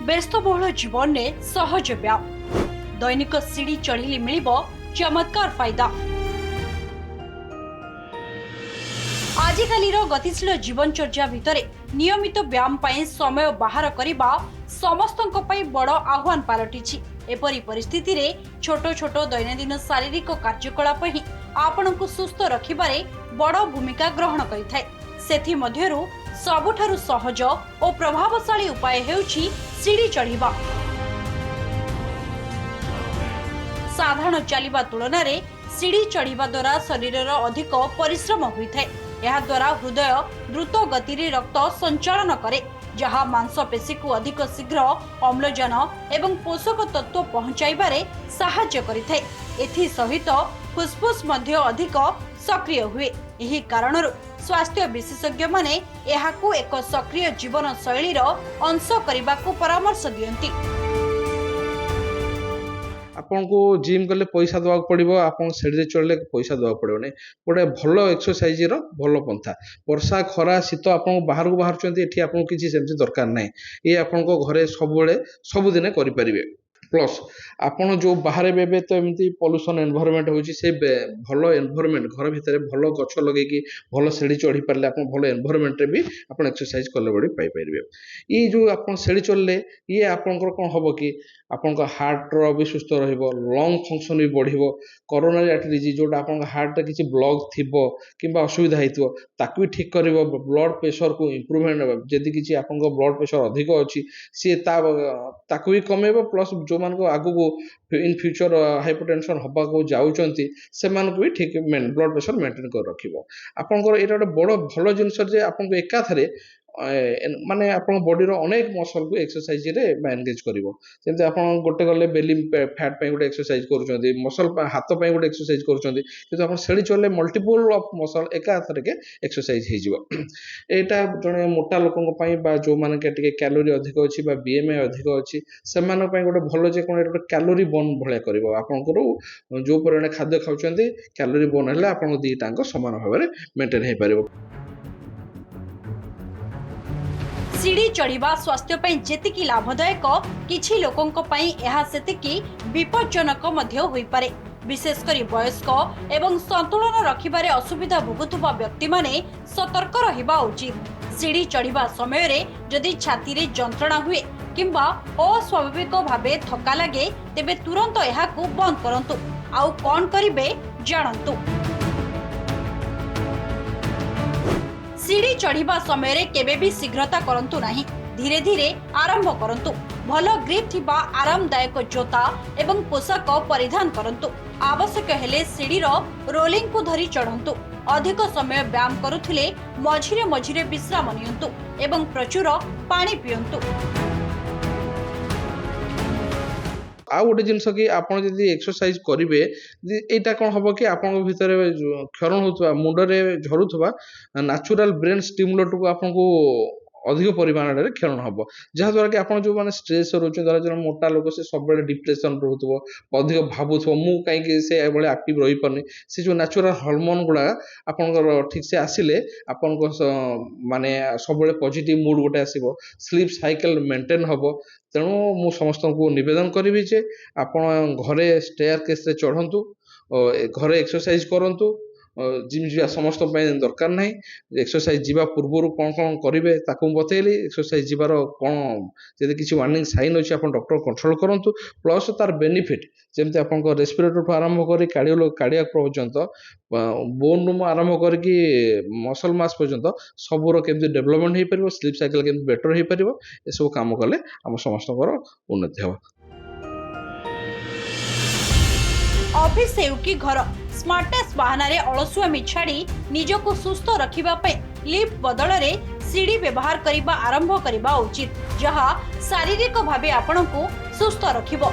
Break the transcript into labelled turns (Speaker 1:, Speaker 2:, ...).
Speaker 1: व्यस्तबहुल जीवन में सहज व्यायाम दैनिक सीढ़ी चढ़िले मिलिबो चमत्कार फायदा। आजिकालीर गतिशील जीवनचर्या भितरे नियमित व्यायाम पाई समय बाहर करने समस्तक बड़ आह्वान पलटिछि। एपरी परिस्थिति रे छोट छोट दैनंदिन शारीरिक कार्यकलाप ही आपण को सुस्थ रखिबारे बड़ भूमिका ग्रहण करिथाय। सेथि मध्यरु सबुठारु सहज और प्रभावशाली उपाय हेउछि सीढ़ी चढ़िबा। साधारण चलिबा तुलना रे सीढ़ी चढ़िबा द्वारा शरीरर अधिक परिश्रम होइथाय। यह द्वारा हृदय द्रुत गति रे रक्त संचालन करे, जहाँ मांसपेशी को अधिक शीघ्र अम्लजान एवं पोषक तत्व पहुंचाइबारे सहायता करिथाय। एथि सहित फुसफुस मध्य अधिक सक्रिय हुए। यही कारणरू स्वास्थ्य विशेषज्ञ माने एहाकू एक सक्रिय जीवन शैलीर अंश करबाकू परामर्श दियंती।
Speaker 2: आपन को जिम गले पैसा दवा पड़ो, आपन सीढ़ी चढ़ले पैसा दवा पड़ो नहीं। गोटे भल एक्सरसाइज रो भल पंथा। वर्षा खरा शीत आपन बाहर को बाहर एठी आपन किछि सेमति दरकार नाही। ये आपन को घरे सबुदिने करि परिबे। प्लस आपन जो बाहर बेबे तो एमती पॉल्यूशन एनवायरनमेंट होची, से भल एनवायरनमेंट घर भितर भल गछ लगे कि भल सीढ़ी चढ़ी पारे आपन भल एनवायरनमेंट रे भी आपन एक्सरसाइज कले बड़ी पाई परिबे। ये जो आपन सीढ़ी चढ़ले ये आपन कोन हबो कि आपन को हार्ट रो भी सुस्थ रहइबो, लंग फंक्शन भी बढ़िबो, कोरोनरी आर्टरी डिजीज जोटा आपन हार्ट रे किछि ब्लॉक थिबो किबा असुविधा हेतिबो ताकू भी ठीक करिवो। ब्लड प्रेशर को इंप्रूवमेंट जदि किछि आपन को ब्लड प्रेशर अधिक अछि से ताकू भी कमेबो। प्लस जो मान को आगु को इन फ्यूचर हाइपरटेंशन हबा को जाउचंती से मान को भी ठीक ब्लड प्रेशर मेंटेन कर रखिबो। आपन को एटा बड़ भलो जिंस जे आपन को एका थरे माने आपन बॉडी रो अनेक मसल को एक्सरसाइज रे एंगेज करिवो। जेंते आपन गोटे गले बेली फैट पे गोटे एक्सरसाइज करूचंती, मसल हाथ पे गोटे एक्सरसाइज करूचंती, किंतु आपन सेड़ी चले मल्टीपल ऑफ मसल एका थरे के एक्सरसाइज हे जिवो। एटा जने मोटा लोकन पई बा जो माने के टिके कैलोरी अधिक अछि बा बीएमआई अधिक अछि से मान पई गोटे भलो जे कोन गोटे कैलोरी बर्न भले करिवो। आपन को जो परिमाण खाद्य खाउचंती कैलोरी बर्न हले आपन दी टांग समान भाव में मेंटेन हे परिवो।
Speaker 1: सीढ़ी चढ़िबा स्वास्थ्य पई जेतिकी लाभदायक, किछि लोकंक पई एहा सेतिकी विपज्जनक मध्य होई पारे। विशेष करी वयस्क एवं संतुलन रखिबारे असुविधा भोगुथुबा व्यक्ति माने सतर्क रहिबा उचित। सीढ़ी चढ़िबा समय रे जदि छाती रे जंत्रणा हुए किंबा अस्वाभाविक भावे थका लागे तेबे तुरंत एहाकू बंद करंतु। आउ कोन करिवे जानंतु। सीढ़ी चढ़िबा समय रे केबे भी शीघ्रता करंतु नाही। धीरे धीरे आरंभ करंतु। भलो ग्रिप थिबा आरामदायक जोता एवं पोशाक परिधान करंतु। आवश्यक हेले सीढ़ी रो रोलिंग को धरी चढ़ंतु। अधिक समय व्यायाम करुथिले मझिरे मझिरे विश्राम नियंतु एवं प्रचुर पानी पियंतु।
Speaker 2: आ गोटे जिनस कि आपन जदि एक्सरसाइज करिवे एटा कोन हबो कि आपन भीतर क्षरण होतबा मुंड रे झरुतबा नेचुरल ब्रेन स्टिमुलेट को आपन को अधिक परिमाण रे क्षरण हबो। जहा द्वारा कि आपन जो माने स्ट्रेस रहउछ, द्वारा जन मोटा लोक से सब बेले डिप्रेशन रहउतबो, अधिक भाबुथबो मु काई कि से एबले एक्टिव रहि परनी। से जो नेचुरल हार्मोन गुडा आपन को ठीक से आसिले आपन को माने सब बेले पॉजिटिव मूड गोटे आसीबो, स्लीप साइकिल मेंटेन हबो। तेणु मु समस्त को निवेदन करी जे आपण घरे स्टेयर केस रे चढ़ंतु, घरे एक्सरसाइज करंतु। जिम जा समस्त दरकार नहीं। एक्सरसाइज जीवा पूर्व कौन कौन करेंगे ताकू बतैली। एक्सरसाइज जीवार कौन जब किसी वार्निंग साइन अच्छे आप डॉक्टर कंसल्ट करूँ। प्लस तार बेनिफिट जमती आप रेस्पिरेटर ठू आरंभ कर कार्डियक पर्यंत बोन रूम आरंभ करके मसल मास पर्यंत सबूर केमती डेवलपमेंट हो पार, स्लीप साइकिल केमती बेटर हो पार, ये सब काम कले आम समस्त उन्नति हो।
Speaker 1: ऑफिस हेउ कि घर स्मार्टनेस बहाना रे अलसुआमी छाड़ी निजको सुस्थ रखिबा पे लिफ्ट बदल रे सीढ़ी व्यवहार करिबा आरंभ करिबा उचित, जहा शारीरिक भावे आपनको सुस्थ रखिबो।